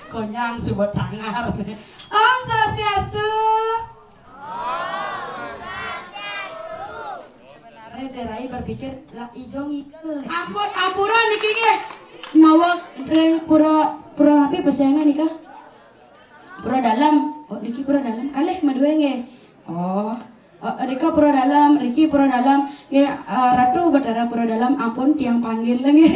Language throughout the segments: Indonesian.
Konyang sebut tangar. Om Swastiastu. Sebenarnya Derai berpikir lah ijo ngikel. Ampuran niki ge. Nawak reng pura api pesena nikah. Pura dalam. Oh niki pura dalam. Kalih madue nge. Oh. Rika pura dalam, Riki pura dalam, Ratu Batara pura dalam, ampun tiang panggil lagi,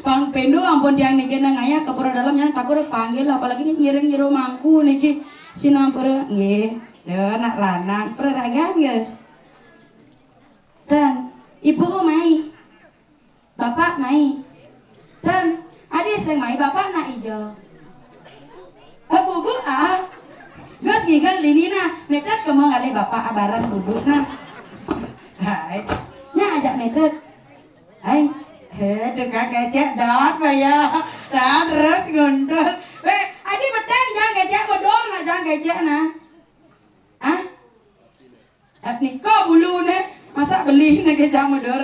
pang pendo ampun tiang niki nangaya ke pura dalam yang takut panggil, apalagi nyiring nyiru mangku niki sinam pura, nge, nak lanang pura ragan guys, dan ibu mai, bapak mai, dan adik seng mai bapak nak ijo, bubu Gus gigal lini na, metet kamu ngali bapak abaran duduk na. Hai, nya ajak metet. Hai, dekat gajah dot ya, dan terus ngundul. Adi bedang jangan gajah bodor na jangan gajah na. Ah, niko bulu ne, masa beli na gajah bodor?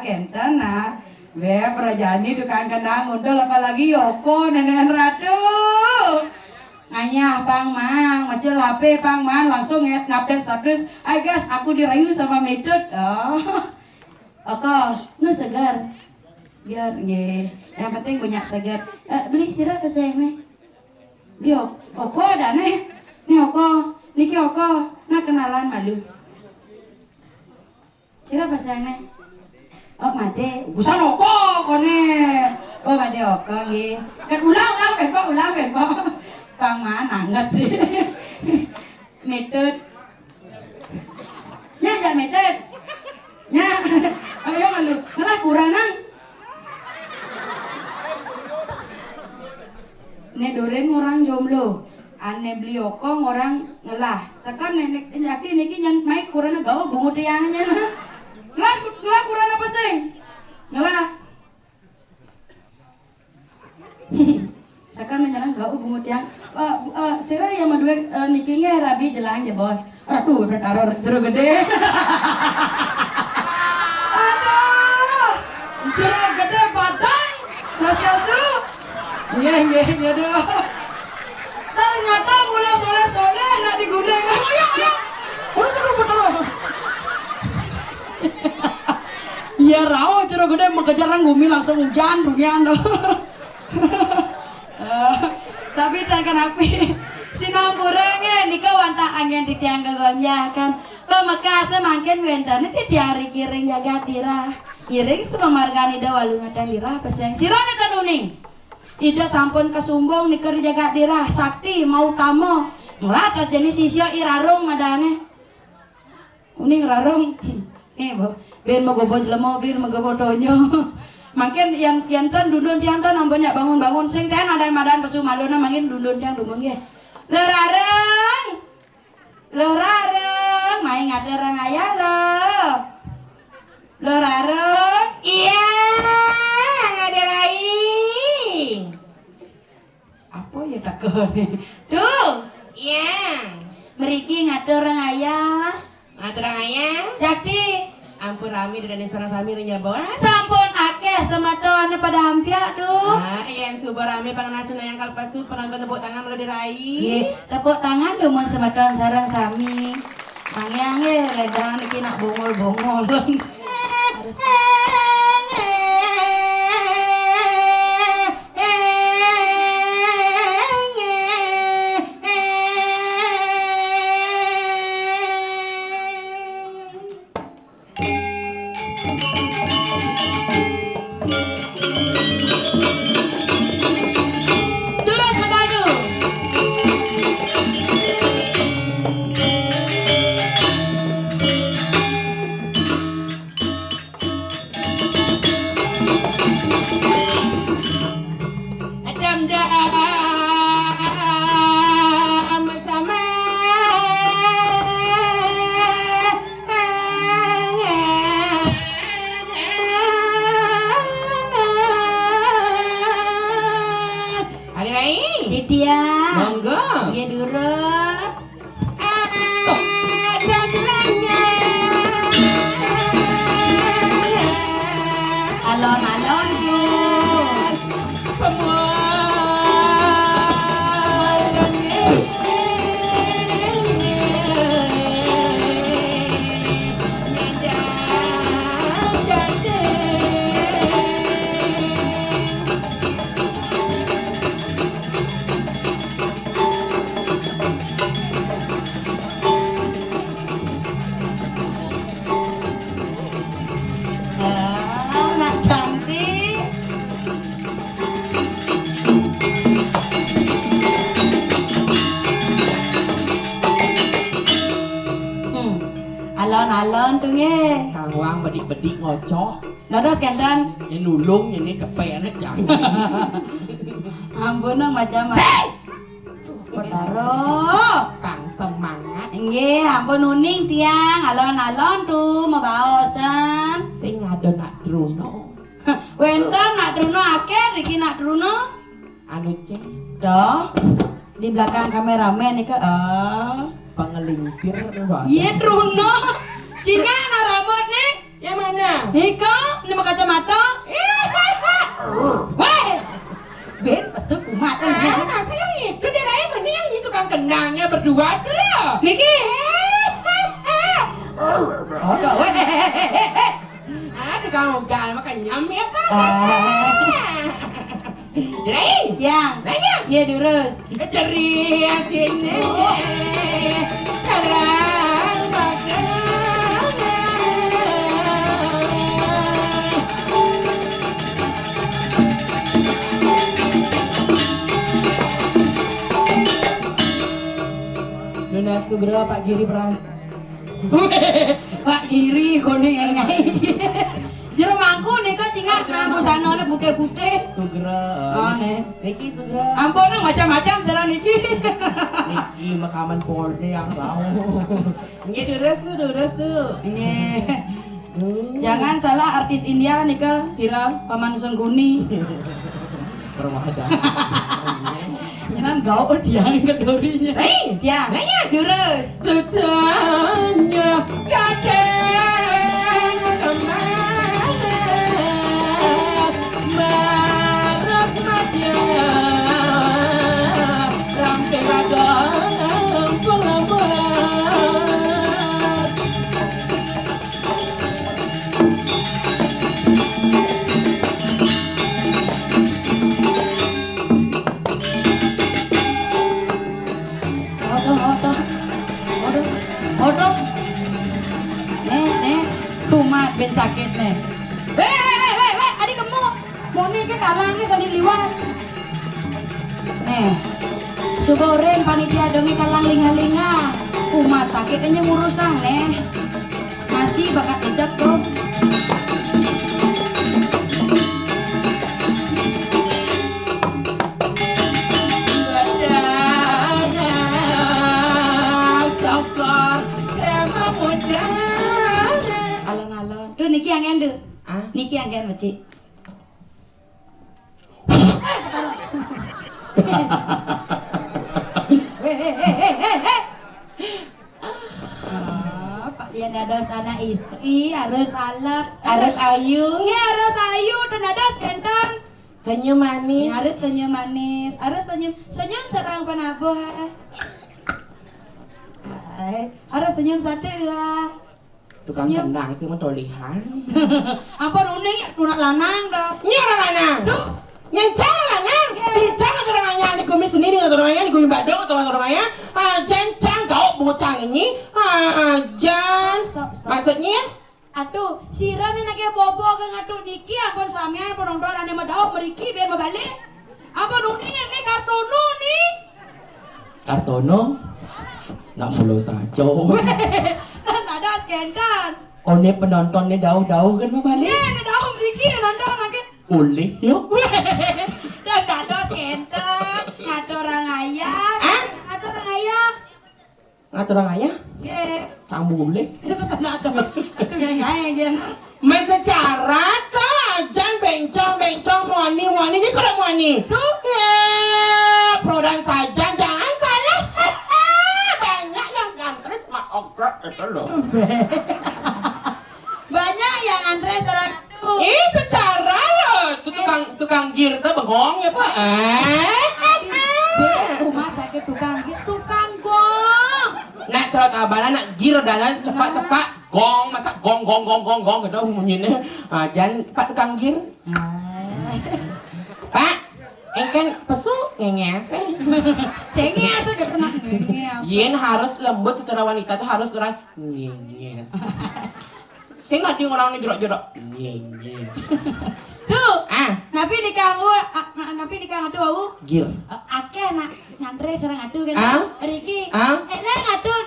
Kenten na. Perajani tukang kendang ngundul apalagi Yoko nenek Ratu. Nganyah Bang Mang, macam HP Bang Mang langsung ngupdate. Ay guys, aku dirayu sama Medot. Oke, nu segar. Biar nge. Yang penting banyak segar. Beli sirap apa sayang nih? Dia, Oko ada nih. Nih Oko, niki Oko. Nah kenalan malu. Sirap apa sayang nih? Oh Made, busan Oko kone. Oh Made Oko nge. Kan ulang bebo. Bang mana ngerti metet nya metet nya ayo malu ngalah kuranang ne doren orang jomblo ane beli okong orang ngelah sekarang nenek jaki niki nyan mai kurana gawe bungu tiangnya na ngelah kurana apa sih ngelah sekarang menjalan gak bungut yang sira yang madue nikinya rabi jelang ya bos. Aduh bertaror jeruk gede. Aduh jeruk gede batang. Swastiastu. Iya doh. Ternyata mula soleh nak diguleng. Ayo. Udah betul. Iya rao jeruk gede mengejar gumi langsung hujan dunia doh. Tapi tak kenapa sinam burungnya nika wanta angin di tiang kegonjakan pemeka semangkin wentane di tiang rikiring jaga dirah iring sepemargani da walungan dan dirah peseng sirana dan uning ida sampun kesumbung niker jaga dirah sakti mau tamo ngelatas jenis sisya irarung madane uning rarung bo ben mau goboj lemo bir mau gobo tonyo makin yang tiantan dundun tiantan namanya bangun sing ten ada madan pesu maluna makin dundun tiang dumun ge lerareng main ngadereng aya lo lerareng iya ngaderaing apa ya takone tuh iya meriki ngadereng aya jadi ampun rami dan sarang sami nya bawa sampun akeh semadon pada hampir tuh yang subur rami panganacuna yang kalpasu penonton tepuk tangan udah dirai tepuk tangan dumun semadon sarang sami angge ledang niki nak bongol harus alon-alon alon-alon tuh nge. Kang Wang bedik-bedik ngocok. Dados kendan. Ya nulung ini kepeannya jangan. Ampun nang macam-macam. Potaro. Pang semangat. Nggih, ampun uning tiang, alon-alon tuh mau baosan. Sing ngadon nak druno. Wenten nak druno akeh, iki nak druno. Anu cek Doh. Di belakang kameramen nih pengelingsir bahasa. Iya druno. Cinga na rambut nih. Yang mana? Iko, ini mau kacamata. Weh. Ben pesuk umat ini. Masa yang itu dia lain ini yang itu kan kenangnya berdua dulu. Niki. Oh, weh. Aduh kamu gal makan nyam ya Pak. Jadi, Yang. nanya. Iya durus. Ceria sini. Karang bagai. Lunas Nugroho Pak Giri Pras. Pak Giri kuning yang nyai. Jero mangku nih kok cingak nah busana putih-putih. Sugro. Niki Sugro. Ampun nang macam-macam sareng niki. Niki makaman Polri yang tahu. Niki durus tuh. Ini. Jangan salah artis India nih ke Sira Paman Sengguni. perwadah. Jangan gaul dia kedorinya. Hei, Ya, nanya. durus. Tutanya kakek kemana? Marat madya rampe ragang pelambat. Odo. Nih, kumat ben sakit nih. Weh, adik kamu. Mau nih ke kalang nih sambil liwat. Nih. Suboren panitia dongi kalang linga-linga. Kumat sakitnya ngurusan nih. Masih bakat ejak tuh. Alon-alon. Tuh niki yang endu. Niki yang gen becik. Pak dia dados anak istri harus alep. Harus ayu. Iya harus ayu dan dados genteng. Senyum manis. Harus senyum manis. Harus senyum serang penabuh. Harus senyum sate dua. Tukang tenang sih mentolihan. Apa uning lunak lanang dah. Nyara lanang. Nyencang lanang. Bicara keterangannya di kumis sendiri keterangannya di kumis badung keterangannya. Cencang kau bocang ini. Jan. Maksudnya? Aduh, sira nih nake bobo ke ngatu niki ampun samian penonton ane medau meriki biar membalik. Apa uning ini kartono nih? Kartono? Nggak perlu saja. Dan ada skendan. Oh ini penontonnya daun-daun kan membalik? Iya, ini daun meriki nonton nake. Boleh yuk. Dan ada skendan. Ngatu orang ayah. Ngatu orang ayah. Ngatur orang ayah? Ye. Cang boleh. Aduh yang Main secara tuh Jan bencong muani ini kok muani. Duh. Prodan saja jangan salah. Banyak yang gantris mak ogrok itu loh. Banyak yang antre serang aduh. Secara loh. Itu tukang gear tuh bengong ya Pak. Kumat sakit tukang gong. Nak cerot abana nak gear dalan cepat tepat gong masa gong gitu bunyinya. Jan Pak tukang gear. Pak, kan pesu ngenges. Cenges aja pernah ngenges. Yen harus lembut secara wanita tuh harus orang ngenges. Saya nggak ting orang ini jorok-jorok ngenges. Tuh, napi nikah atuh au. Gir. Akeh nak nyandre sareng atuh kan. Ah? Riki. Ah? Lah atuh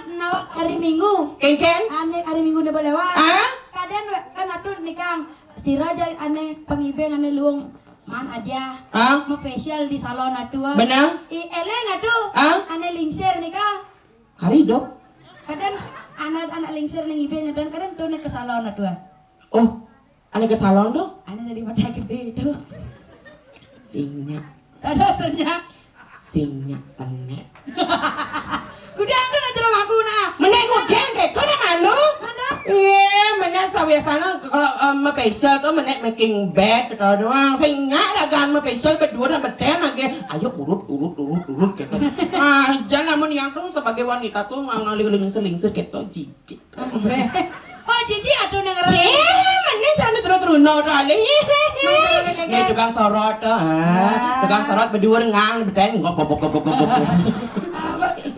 hari Minggu. Ken? Hari Minggu nih boleh lewat. Ah? Kadang kan atuh nikang si raja aneh pengibeng aneh luang man aja. Ah? Mau facial di salon atuh. Benar? Eleng atuh. Ah? Aneh lingser nikah. Karidop. Kadang anak-anak lingser ning ibeng dan kadang tuh nih ke salon atuh. Oh, aneh ke salon dong? Aneh dari mata gede itu. Sinyak. Ada senyak. Sinyak penek. Kudu atuh na jero aku na. Menek gudeng kayak kau dah malu? Mana? Iya, menek sabiasana kalau facial tuh menek making bed atau doang. Sinyak dagan facial berdua dan berdua lagi. Ayo urut gitu. Ah, jangan namun yang tuh sebagai wanita tuh ngalih-ngalih gitu jijik. Oh jiji atuh ning ngeren. Menek jangan terus no kali. Nih tukang sorot tuh, tukang sorot berdua ngang berdua ngop.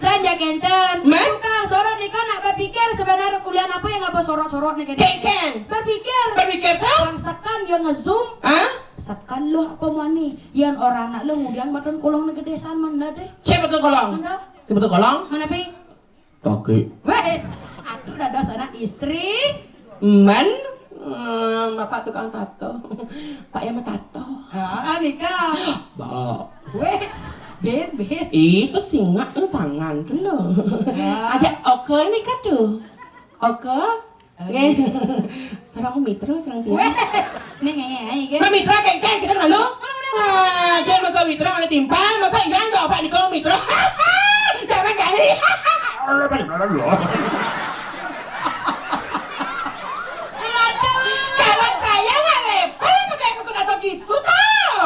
Dan jagenten. Men? Tukang sorot nih kan nak berpikir sebenarnya kuliah apa yang nggak sorot-sorot nih Ken. Berpikir tuh? yang sekan yang ngezoom Hah? sekan lo apa mani yang orang nak lo kemudian badan kolong nih gedesan mana deh Siapa tuh kolong? mana Siapa tuh kolong? mana pi Toge. weh aku udah dos anak istri Men? Bapak tukang tato. Pak ya tato. nikah Bah. weh ben Itu singa tuh tangan tuh loh. Ada oke nih kan tuh. Oke. Nge. Sarang mitra sarang weh tiang. nih ngenge gitu Mitra kayak kita malu. Jangan masa mitra oleh timpan, masa iya enggak Pak Niko mitra. Jangan kali. Kalau saya nggak level pakai kutu tato gitu tau.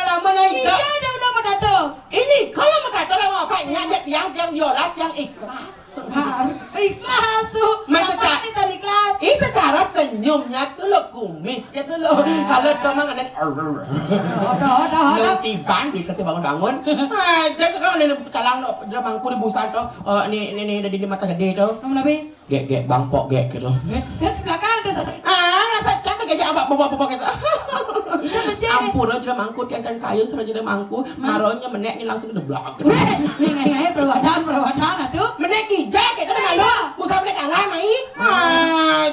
Lama nih. iya udah mau tato Ini kalau mau tato lama apa? Nyajak tiang violas yang ikhlas. ikhlas tuh Masa apa nih tadi kelas secara senyumnya tuh lo kumisnya tuh lo. Kalau teman ada udah tiban bisa sih bangun-bangun. Jadi sekarang ini calang lo, dia mangku di busan tuh. Ini dari di mata gede tuh. kamu nabi Gek bangpok gek gitu. belakang ada satu Rasa cantik aja apa bapak gitu. itu becek Ampun aja mangku tiang dan kayu serah jadi mangku. Maronya menek ini langsung ke belakang gitu. nih perwadan aduh Menek kijak kayak gitu malu. Usah menek angah mai.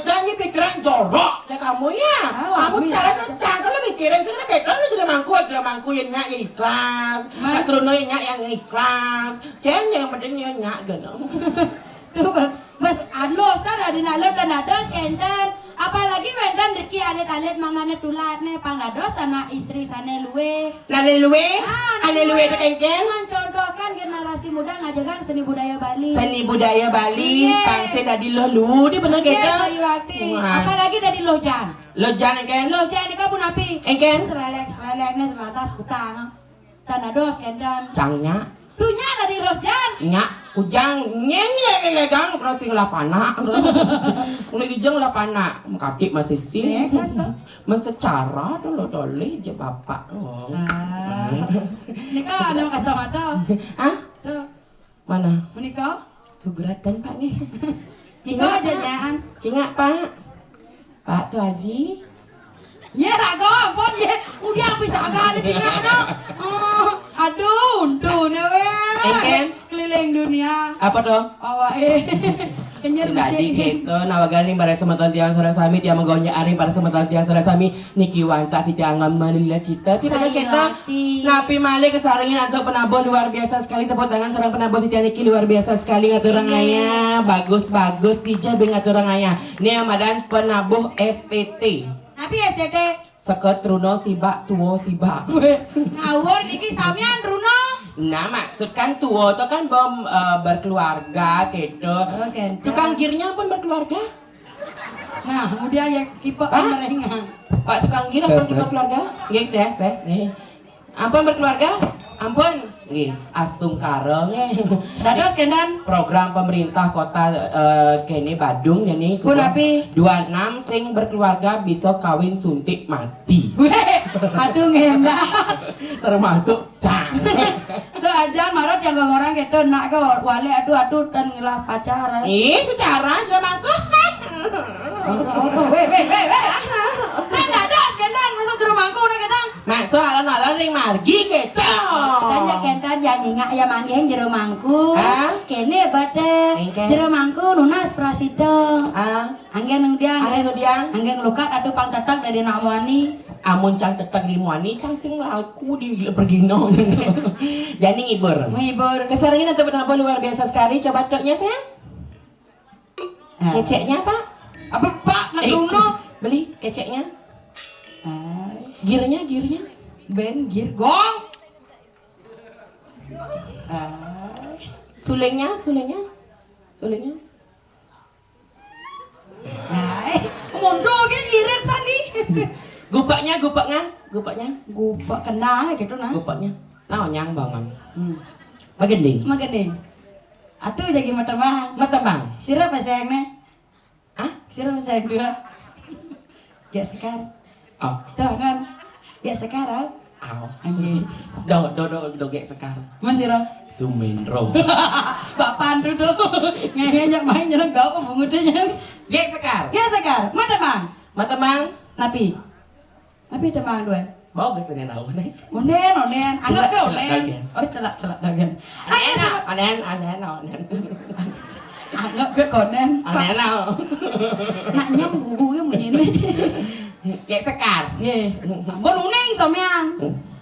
Jangan pikiran jorok ya kamu ya. Kamu sekarang jangan kalau mikirin sih kayak kan jadi mangku yang nyak ikhlas. Pak Truno yang nyak yang ikhlas. Jangan yang penting nyak gitu. tuh mas anu sada di dalam dan ada enten apalagi wendan deki alit-alit mangane tulatne pangados anak istri sane luwe Naleluwe, aleluwe itu kengkeng. mencontohkan generasi muda ngajagan seni budaya Bali Seni budaya Bali, pangse dari lo lu, di bener Iya, gitu. Bayu Akti. Apalagi dari Lojan. Lojan engken, Lojan ini kan api. engken. Selelek-seleleknya teratas kutang. Tanados kendan. Cangnya, Dunya dari Lojan. nyak, kujang, nyenye legang, kena sing lapana. Mulai dijeng lapana, makadik masih sing. Men secara tuh lo toleh je bapak. Nikah ada kacamata. Hah? Tuh, Mana? menikah. Sugratan pak nih. Nikah aja jangan. Cingak pak. Pak tuh Haji. Ya rago, ampun ya. Udah bisa agak ada tinggal dong. Aduh, untu nih weh. Engken. Keliling dunia. Apa tuh? Awake. Kenyer Tadi bisa. gitu, nawagani para semeton tiang sareng sami tiang menggonya ari para semeton tiang sareng sami niki wanta ti tiang manila cita ti pada kita napi malih kesaringin atau penabuh luar biasa sekali tepuk tangan sareng penabuh ti tiang niki luar biasa sekali ngaturang aya bagus tija bing ngaturang aya ini amadan penabuh STT Tapi STT seket Runo sibak tuwo sibak ngawur niki samian Runo. nah maksud kan tuwo itu kan bom berkeluarga gitu tukang girnya pun berkeluarga. Nah, kemudian yang kipe Hah? merengang. Pak tukang gira ampun kita keluarga? Nggih, tes nggih. Ampun berkeluarga? Ampun. Nggih, astung kareng nggih. Dados kendan. Program pemerintah kota kene Badung ini Pun api. 26 sing berkeluarga bisa kawin suntik mati. Weh, aduh ngendah. Termasuk cang. Lu aja marot yang gak orang gitu nak ke wale aduh dan ngilah pacaran. Secara jelas mangko. Weh. Nah, dados kendan masuk ke rumahku udah kendan. Maksud alon-alon ring margi gitu. Dan ya kendan ya ngingak ya manggeng jero mangku. Ah? Kene bade. Engke. Jero mangku lunas prasida. Anggen nungdiang. Anggen lukat adu pang tetek dari nak wani. Amun cang tetek di muani cang sing laku di pergino. Jadi ngibur. Menghibur. Kesarangan untuk penapa luar biasa sekali. Coba toknya sayang. Keceknya Pak. Apa Pak nak duno? Beli keceknya. Ay, Girnya. ben gir gong. Ay. Sulingnya. Ay, mondo ge irit sandi. Gupaknya. Gupak kena gitu nah. Gupaknya. Nah, nyang banget. Hmm. Magending. Magending. Atuh jadi mata bang. Mata bang. Sirap apa sayangnya? Hah? Sirap apa sayang dua? Gak sekar. Oh. Tuh kan. Gak sekarang. Aw. Anjing. Do gek sekar. Man sirap. Sumendro. Bapak duduk. Ngejak main jalan kau ke bungudnya. Gek sekar. Gak sekar. Mata bang. Mata bang. Napi. Napi temang dua. Bagus ini tahu nih. Onen. Anggap ke Celak onen. dagen. Oh celak dagen. Anen. Anggap ke konen. Anen. Nak nyam gugu yang begini. Gek sekar. Nggih. Ampun uning sampean.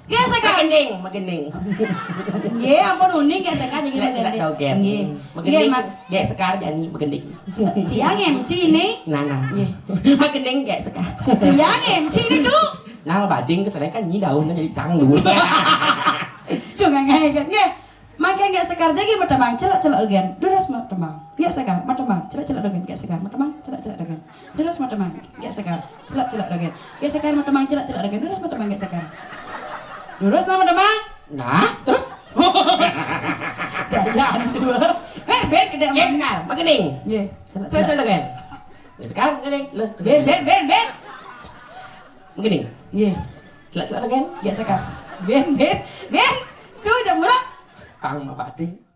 Nggih sekar. Magending. Nggih, ampun uning gak sekar jadi Celak tahu magending. gen. Nggih. Magending. Mak Gek sekar jadi magending. tiang MC ini. Nah. Nggih. Magending gek sekar. Tiang MC ini tuh. Nah, bading kesannya kan nyi daunnya jadi canggung. Duh gak kan. Nggih. Makan gak sekar jadi mata bang celak organ. Duras mata bang. Gak sekar mata bang celak organ. Gak sekar mata bang celak organ. Duras mata bang gak sekar celak organ. Gak sekar mata bang celak organ. Duras mata bang gak sekar. Duras nama mata bang. Nah, terus Dayaan dua. Ben kedek gek bang. sekar. Magending. Nggih. Celak kan. Gek sekar magending. Ben. Magending. Nggih. Celak kan. Gak sekar. Ben. Duh jam berapa? Pang mah bading.